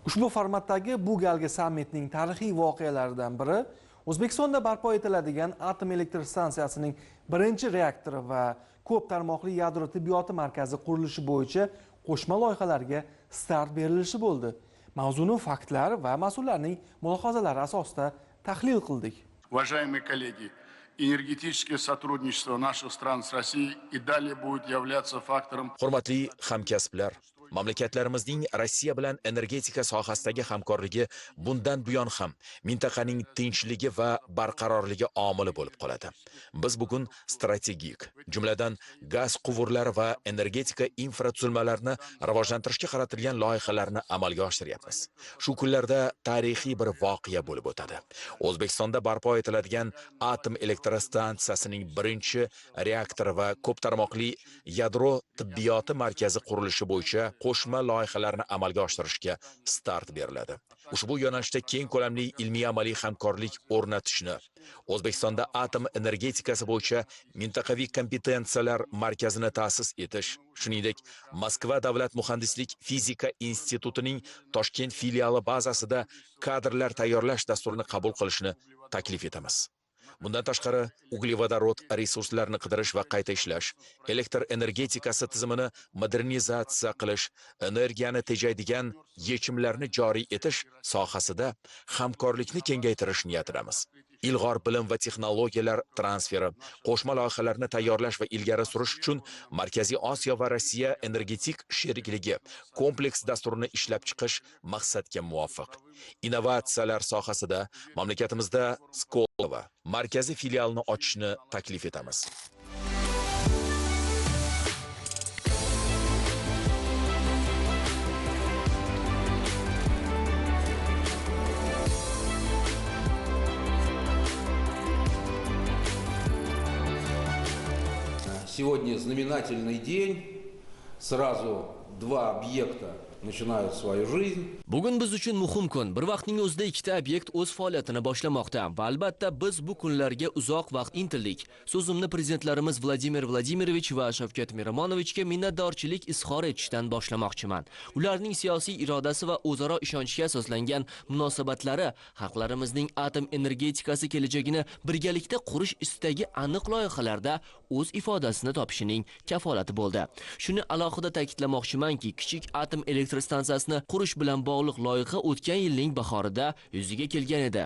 Ushbu formatdagi bu galgi sammitning tarixiy voqealaridan biri O'zbekistonda barpo etiladigan atom elektr stansiyasining birinchi reaktori va ko'p tarmoqli yadro tibbiyoti markazi qurilishi bo'yicha qo'shma loyihalarga start berilishi bo'ldi. Mavzuni faktlar va mas'ullarning mulohazalari asosida tahlil qildik. Уважаемые коллеги, энергетическое сотрудничество наших стран с Россией и далее будет являться фактором. Hurmatli hamkasblar, mamlakatlarimizning Rossiya bilan energetika sohasidagi hamkorligi bundan buyon ham mintaqaning tinchligi va barqarorligi omili bo'lib qoladi. Biz bugun strategik, jumladan gaz quvurlari va energetika infratuzilmalarini rivojlantirishga qaratilgan loyihalarni amalga oshiryapmiz. Shu kunlarda tarixiy bir voqea bo'lib o'tadi. O'zbekistonda barpo etiladigan atom elektrostansiyasining birinchi reaktori va ko'p tarmoqli yadro tibbiyoti markazi qurilishi bo'yicha qo'shma loyihalarni amalga oshirishga start beriladi. Ushbu yo'nalishda keng ko'lamli ilmiy-amaliy hamkorlik o'rnatishni, O'zbekistonda atom energetikasi bo'yicha mintaqaviy kompetensiyalar markazini ta'sis etish, shuningdek, Moskva davlat muhandislik fizika institutining Toshkent filiali bazasida kadrlar tayyorlash dasturini qabul qilishni taklif etamiz. Bundan tashqari, uglevodorod resurslarini qidirish va qayta ishlash, elektr energetikasi tizimini modernizatsiya qilish, energiyani tejaydigan yechimlarni joriy etish sohasida hamkorlikni kengaytirish niyatidamiz. Ilg'or bilim va texnologiyalar transferi, qo'shma loyihalarni tayyorlash va ilgari surish uchun Markaziy Osiyo va Rossiya energetik sherikligi kompleks dasturini ishlab chiqish maqsadga muvofiq. Innovatsiyalar sohasida mamlakatimizda Skolova markaziy filialni ochishni taklif etamiz. Сегодня знаменательный день. Сразу два объекта начинают свою жизнь. Bugun biz uchun muhim kun. Bir vaqtning o'zida ikkita obyekt o'z faoliyatini boshlamoqda va albatta biz bu kunlarga uzoq vaqt intildik. So'zimni prezidentlarimiz Vladimir Vladimirovich va Shavkat Miromonovichga minnatdorchilik izhor etishdan boshlamoqchiman. Ularning siyosiy irodasi va o'zaro ishonchga asoslangan munosabatlari xalqlarimizning atom energetikasi kelajagini birgalikda qurish istagi aniq loyihalarda o'z ifodasini topishining kafolati bo'ldi. Shuni alohida ta'kidlamoqchimanki, kichik atom elektrostansiyasini qurish bilan bog'liq loyiha o'tgan yilning bahorida yuzaga kelgan edi.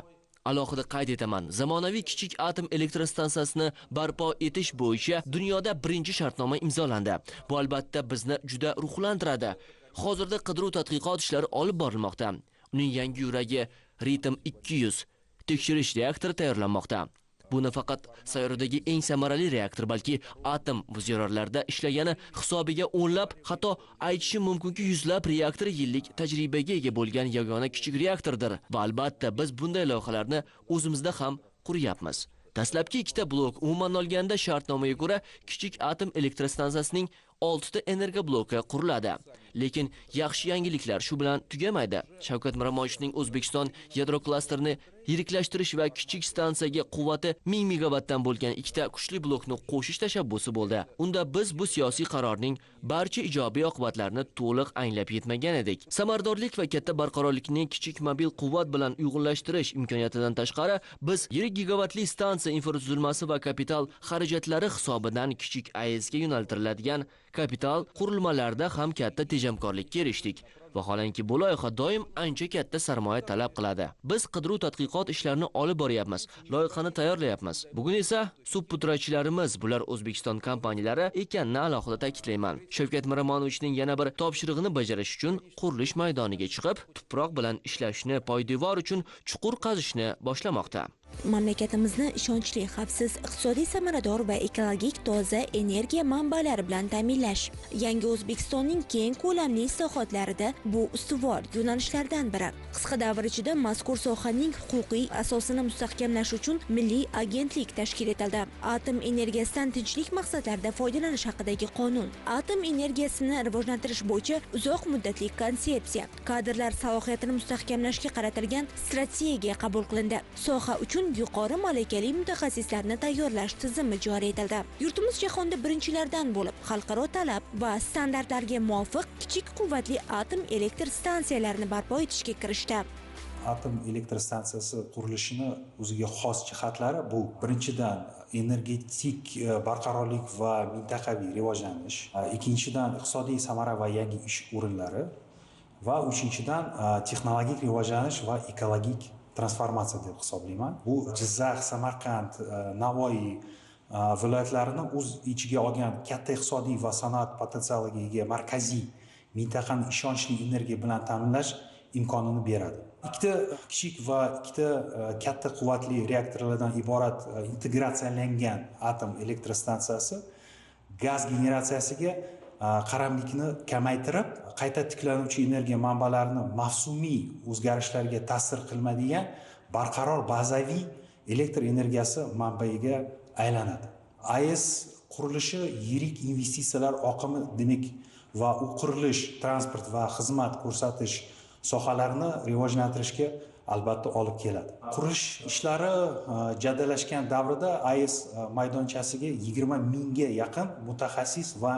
Alohida qayd etaman, zamonaviy kichik atom elektrostansiyasini barpo etish bo'yicha dunyoda birinchi shartnoma imzolandi. Bu albatta bizni juda ruhlantiradi. Hozirda qidiruv-tadqiqot ishlari olib borilmoqda. Uning yangi yuragi Ritem 200 tekshirish reaktori tayyorlanmoqda. Bu nafaqat sayyoradagi eng samarali reaktor, balki atom buzyorlarida ishlagani hisobiga o'nlab, hatto aytishim mumkinki yuzlab reaktor yillik tajribaga ega bo'lgan yagona kichik reaktordir. Va albatta biz bunday loyihalarni o'zimizda ham quryapmiz. Dastlabki ikkita blok umuman olganda shartnomaga ko'ra kichik atom elektrostansiyasining 6 ta energiya bloki quriladi. Lekin yaxshi yangiliklar shu bilan tugamaydi. Shavkat Miromonovichning O'zbekiston yadro klasterini yiriklashtirish va kichik stansiyaga quvvati 1000 megawattdan bo'lgan ikkita kuchli blokni qo'shish tashabbusi bo'ldi. Unda biz bu siyosiy qarorning barcha ijobiy oqibatlarini to'liq anglab yetmagan edik. Samaradorlik va katta barqarorlikni kichik mobil quvvat bilan uyg'unlashtirish imkoniyatidan tashqari, biz 1 gigawattli stansiya infratuzilmasi va kapital xarajatlari hisobidan kichik AESga yo'naltiriladigan kapital qurilmalarda ham katta tejamkorlikka erishdik. Vaholanki bu loyiha doim ancha katta sarmoya talab qiladi. Biz qidiruv-tadqiqot ishlarini olib boryapmiz, loyihani tayyorlayapmiz. Bugun esa subputrachilarimiz, bular O'zbekiston kompaniyalari ekanini alohida ta'kidlayman. Shavkat Miromonovichning yana bir topshirig'ini bajarish uchun qurilish maydoniga chiqib, tuproq bilan ishlashni, poydevor uchun chuqur qazishni boshlamoqda. Mamlakatimizni ishonchli, xavfsiz, iqtisodiy samarador va ekologik toza energiya manbalari bilan ta'minlash yangi O'zbekistonning keng ko'lamli islohotlarida bu ustuvor yo'nalishlardan biri. Qisqa davr ichida mazkur sohaning huquqiy asosini mustahkamlash uchun milliy agentlik tashkil etildi. Atom energiyasidan tinchlik maqsadlarida foydalanish haqidagi qonun, atom energiyasini rivojlantirish bo'yicha uzoq muddatli konsepsiya, kadrlar salohiyatini mustahkamlashga qaratilgan strategiya qabul qilindi. Soha uchun yuqori malakali mutaxassislarni tayyorlash tizimi joriy etildi. Yurtimiz jahonda birinchilardan bo'lib, xalqaro talab va standartlarga muvofiq kichik quvvatli atom elektr stansiyalarini barpo etishga kirishdi. Atom elektr stansiyasi qurilishini o'ziga xos jihatlari bu birinchidan energetik barqarorlik va mintaqaviy rivojlanish, ikkinchidan iqtisodiy samara va yangi ish o'rinlari va uchinchidan texnologik rivojlanish va ekologik transformatsiya deb hisoblayman. Bu Jizzax, Samarqand, Navoiy viloyatlarini o'z ichiga olgan katta iqtisodiy va sanoat potensialiga ega markaziy mintaqani ishonchli energiya bilan ta'minlash imkonini beradi. Ikkita kichik va ikkita katta quvvatli reaktorlardan iborat integratsiyalangan atom elektr stansiyasi gaz generatsiyasiga qaramlikni kamaytirib, qayta tiklanuvchi energiya manbalarini mavsumiy o'zgarishlarga ta'sir qilmaydigan barqaror bazaviy elektr energiyasi manbaiga aylanadi. AES qurilishi yirik investitsiyalar oqimi demak va u qurilish, transport va xizmat ko'rsatish sohalarini rivojlantirishga albatta olib keladi. Qurilish ishlari jadallashgan davrida AES maydonchasiga 20 mingga yaqin mutaxassis va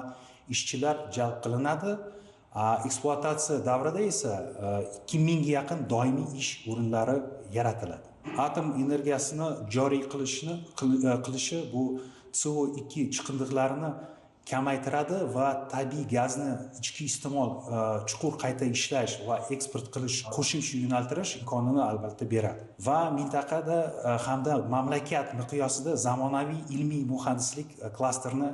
ishchilar jalb qilinadi. Ekspluatatsiya davrida esa 2 mingga yaqin doimiy ish o'rinlari yaratiladi. Atom energiyasini joriy qilishi bu CO2 chiqindilarini kamaytiradi va tabiiy gazni ichki iste'mol, chuqur qayta ishlash va eksport qilish, qo'shimcha yo'naltirish imkonini albatta beradi va mintaqada hamda mamlakat miqyosida zamonaviy ilmiy muhandislik klasterini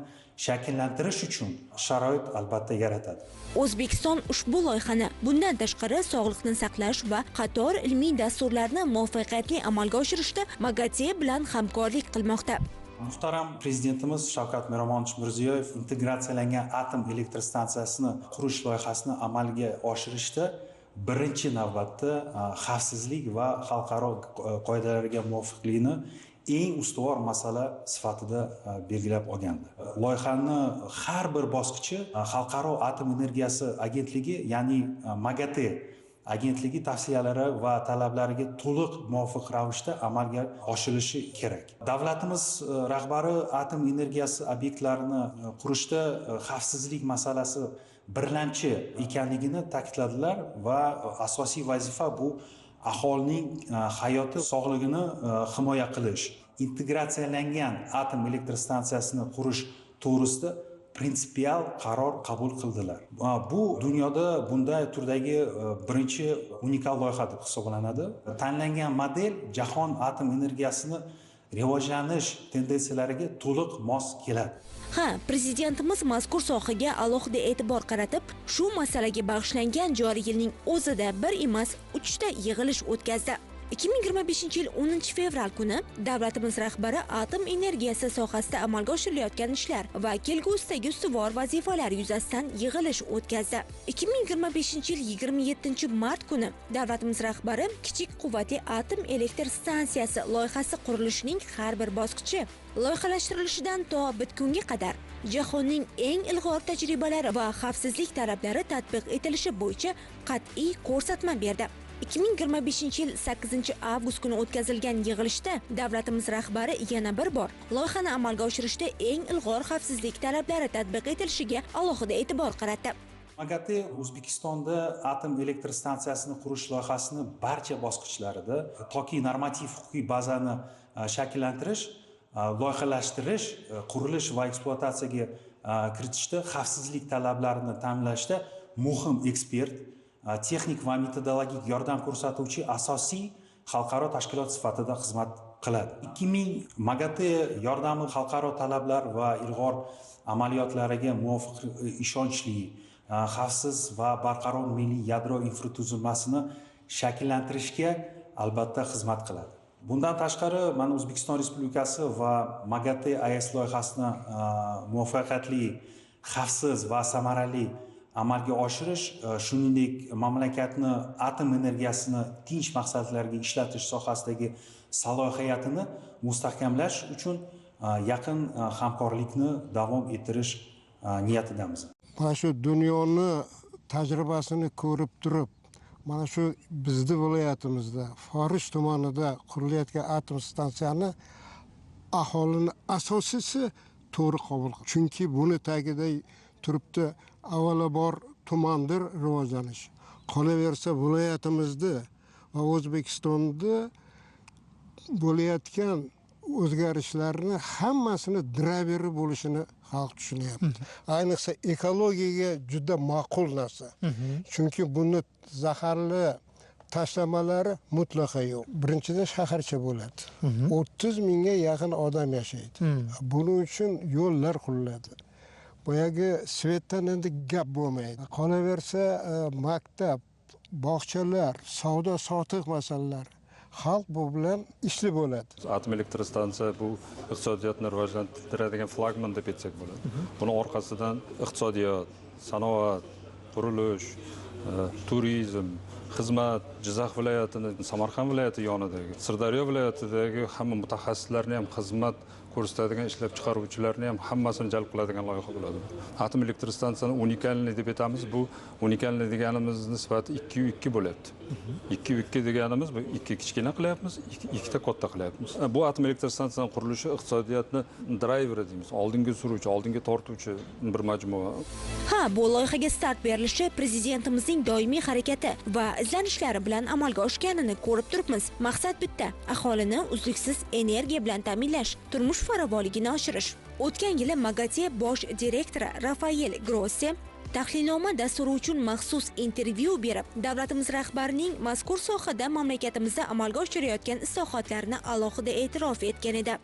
shakllantirish uchun sharoit albatta yaratadi. O'zbekiston ushbu loyihani bundan tashqari sog'liqni saqlash va qator ilmiy dasturlarni muvaffaqiyatli amalga oshirishda MAGATE bilan hamkorlik qilmoqda. Muhtaram Prezidentimiz Shavkat Miromonovich Mirziyoyev integratsiyalangan atom elektr stansiyasini qurish loyihasini amalga oshirishda birinchi navbatda xavfsizlik va xalqaro qoidalarga muvofiqlikni eng ustuvor masala sifatida belgilab olgandi. Loyihani har bir bosqichi Xalqaro atom energiyasi agentligi, ya'ni MAGATE agentligi tavsiyalari va talablariga to'liq muvofiq ravishda amalga oshirilishi kerak. Davlatimiz rahbari atom energiyasi obyektlarini qurishda xavfsizlik masalasi birlamchi ekanligini ta'kidladilar va asosiy vazifa bu aholining hayoti, sog'lig'ini himoya qilish. Integratsiyalangan atom elektr stansiyasini qurish to'g'risida prinsipial qaror qabul qildilar. Bu dunyoda bunday turdagi birinchi unikal loyiha deb hisoblanadi. Tanlangan model jahon atom energiyasini rivojlanish tendensiyalariga to'liq mos keladi. Prezidentimiz mazkur sohaga alohida e'tibor qaratib, shu masalaga bag'ishlangan joriy yilning o'zida bir emas, 3 ta yig'ilish o'tkazdi. 2025-yil 10 fevral kuni davlatimiz rahbari atom energiyasi sohasida amalga oshirilayotgan ishlar va kelgusidagi ustuvor vazifalar yuzasidan yig'ilish o'tkazdi. 2025-yil 27 mart kuni davlatimiz rahbari kichik quvvatli atom elektr stansiyasi loyihasi qurilishining har bir bosqichi loyihalashtirilishidan to bitgunga qadar jahonning eng ilg'or tajribalari va xavfsizlik talablari tatbiq etilishi bo'yicha qat'iy ko'rsatma berdi. 2025-yil 8 avgust kuni o'tkazilgan yig'ilishda davlatimiz rahbari yana bir bor loyihani amalga oshirishda eng ilg'or xavfsizlik talablari tatbiq etilishiga alohida e'tibor qaratdi. MAGATE O'zbekistonda atom elektr stansiyasini qurish loyihasini barcha bosqichlarida toki normativ huquqiy bazani shakllantirish, loyihalashtirish, qurilish va ekspluatatsiyaga kiritishda xavfsizlik talablarini ta'minlashda muhim ekspert, texnik va metodologik yordam ko'rsatuvchi asosiy xalqaro tashkilot sifatida xizmat qiladi. 2000 MAGATE yordami xalqaro talablar va ilg'or amaliyotlariga muvofiq ishonchli, xavfsiz va barqaror milliy yadro infratuzilmasini shakllantirishga albatta xizmat qiladi. Bundan tashqari, mana O'zbekiston Respublikasi va MAGATE AES loyihasini muvaffaqiyatli, xavfsiz va samarali amalga oshirish, shuningdek mamlakatni atom energiyasini tinch maqsadlarga ishlatish sohasidagi salohiyatini mustahkamlash uchun yaqin hamkorlikni davom ettirish niyatidamiz. Mana shu dunyoni tajribasini ko'rib turib, mana shu bizning viloyatimizda Forish tumanida qurilayotgan atom stansiyani aholini asosiysi to'g'ri qabul qildi. Chunki buni tagida turibdi avvalambor tumandir rivojlanish. Qolaversa viloyatimizda va O'zbekistonda bo'layotgan o'zgarishlarni hammasini drayveri bo'lishini xalq tushunyapti. Ayniqsa ekologiyaga juda ma'qul narsa. Chunki buni zaharli tashlamalari mutlaqo yo'q. Birinchidan shaharcha bo'ladi. 30 mingga yaqin odam yashaydi. Buning uchun yo'llar quriladi. Boyagi svetdan endi gap bo'lmaydi. Qolaversa maktab, bog'chalar, savdo sotiq masalalari xalq bu bilan ishli bo'ladi. Atom elektrostansiya bu iqtisodiyotni rivojlantiradigan flagman deb aytsak bo'ladi. Buni orqasidan iqtisodiyot, sanoat, qurilish, turizm, xizmat, Jizzax viloyatini, Samarqand viloyati yonidagi, Sirdaryo viloyatidagi hamma mutaxassislarni ham xizmat ko'rsatadigan ishlab chiqaruvchilarni ham hammasini jalb qiladigan loyiha bo'ladi. Atom elektrostansiyani unikalniy deb aytamiz. Bu unikalniy deganimiz nisbati 2:2 bo'lyapti. 2:2 deganimiz bu 2 kichkina qilyapmiz, 2 ta katta qilyapmiz. Bu atom elektrostansiyasining qurilishi iqtisodiyotni drayveri deymiz. Oldinga suruvchi, oldinga tortuvchi bir majmua. Ha, bu loyihaga start berilishi prezidentimizning doimiy harakati va izlanishlari bilan amalga oshganini ko'rib turibmiz. Maqsad bitta: aholini uzluksiz energiya bilan ta'minlash, turmush farovonligini oshirish. O'tgan yili MAGATE bosh direktori Rafael Grossi tahlilnoma dasturi uchun maxsus intervyu berib, davlatimiz rahbarining mazkur sohada mamlakatimizda amalga oshirayotgan islohotlarini alohida e'tirof etgan edi.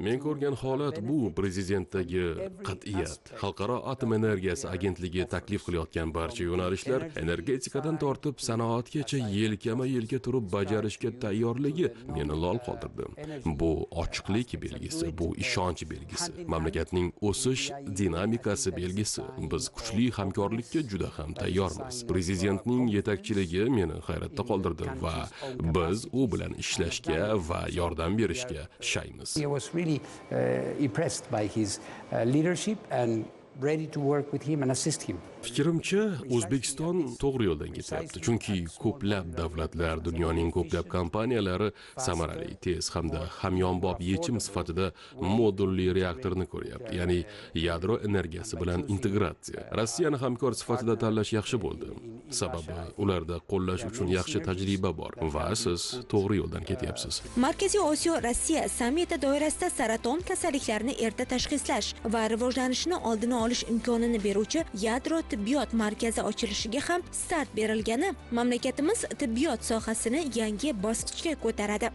Men ko'rgan holat bu prezidentdagi qat'iyat. Xalqaro atom energiyasi agentligi taklif qilayotgan barcha yo'nalishlar energetikadan tortib sanoatgacha yelkama-yelka turib bajarishga tayyorligi meni lol qoldirdi. Bu ochiqlik belgisi, bu ishonch belgisi, mamlakatning o'sish dinamikasi belgisi. Biz kuchli hamkorlikka juda ham tayyormiz. Prezidentning yetakchiligi meni hayratda qoldirdi va biz u bilan ishlashga va yordam berishga shaymiz. Impressed by his leadership and ready to work with him and assist him. Fikrimcha, O'zbekiston to'g'ri yo'ldan ketyapti. Chunki ko'plab davlatlar, dunyoning ko'plab kompaniyalari samarali, tez hamda hamyonbop yechim sifatida modulli reaktorni ko'ryapti. Ya'ni yadro energiyasi bilan integratsiya. Rossiyani hamkor sifatida tanlash yaxshi bo'ldi. Sababi ularda qo'llash uchun yaxshi tajriba bor va siz to'g'ri yo'ldan ketyapsiz. Markaziy Osiyo Rossiya sammiti doirasida saraton kasalliklarini erta tashxislash va rivojlanishini oldini olish imkonini beruvchi yadro tibbiyot markazi ochilishiga ham start berilgani mamlakatimiz tibbiyot sohasini yangi bosqichga ko'taradi.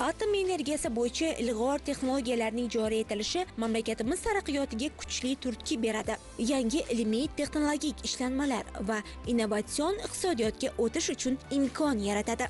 Atom energiyasi bo'yicha ilg'or texnologiyalarning joriy etilishi mamlakatimiz taraqqiyotiga kuchli turtki beradi. Yangi ilmiy texnologik ishlanmalar va innovatsion iqtisodiyotga o'tish uchun imkon yaratadi.